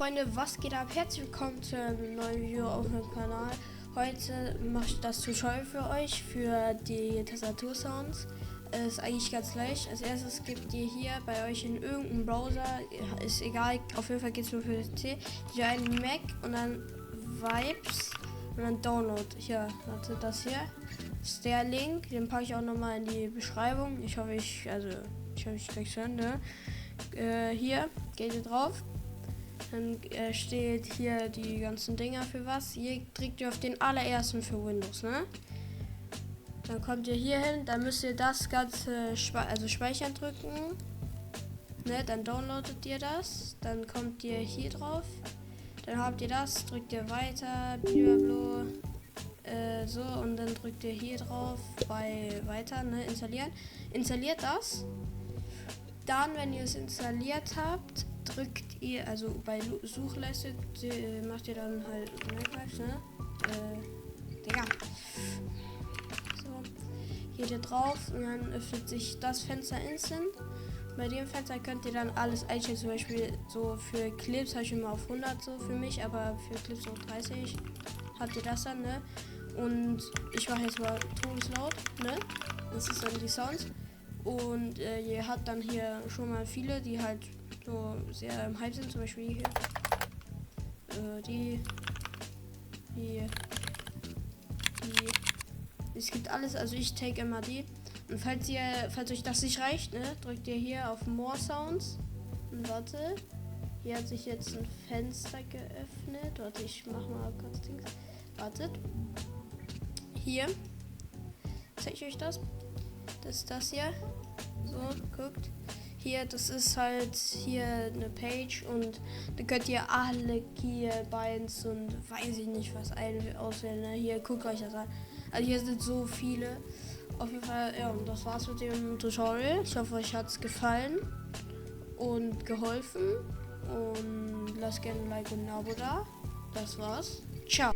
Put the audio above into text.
Freunde, was geht ab? Herzlich willkommen zu einem neuen Video auf meinem Kanal. Heute mache ich das Tutorial für euch, für die Tastatursounds. Ist eigentlich ganz leicht. Als erstes gebt ihr hier bei euch in irgendeinem Browser, ist egal, auf jeden Fall geht es nur für PC, hier einen Mac und dann Vibes und dann Download. Hier, warte, das hier ist der Link, den packe ich auch nochmal in die Beschreibung. Ich hoffe, ich krieg's hin, ne? Hier geht ihr drauf. Dann steht hier die ganzen Dinger für was. Hier drückt ihr auf den allerersten für Windows, ne? Dann kommt ihr hier hin, dann müsst ihr das Ganze speichern drücken. Ne? Dann downloadet ihr das. Dann kommt ihr hier drauf. Dann habt ihr das, drückt ihr weiter, blablabla, so, und dann drückt ihr hier drauf bei weiter, ne? Installieren. Installiert das. Dann, wenn ihr es installiert habt, drückt ihr, also bei Suchleiste macht ihr dann halt Minecraft, ne? Digga. So, geht ihr drauf und dann öffnet sich das Fenster instant. Bei dem Fenster könnt ihr dann alles einstellen, zum Beispiel so für Clips habe ich immer auf 100 so für mich, aber für Clips auf 30 habt ihr das dann, ne? Und ich mache jetzt mal Todeslaut, ne? Das ist dann die Sounds. Und ihr habt dann hier schon mal viele, die halt so sehr im Hype sind, zum Beispiel hier. Die. Es gibt alles, also ich take immer die. Und falls euch das nicht reicht, ne, drückt ihr hier auf More Sounds. Und warte. Hier hat sich jetzt ein Fenster geöffnet. Warte, ich mach mal kurz Dings. Wartet. Hier. Zeige ich euch das. Das ist das hier. So, guckt. Hier, das ist halt hier eine Page und da könnt ihr alle Gearbinds und weiß ich nicht was auswählen. Ne? Hier, guckt euch das an. Also hier sind so viele. Auf jeden Fall, ja, und das war's mit dem Tutorial. Ich hoffe, euch hat's gefallen und geholfen. Und lasst gerne ein Like und ein Abo da. Das war's. Ciao.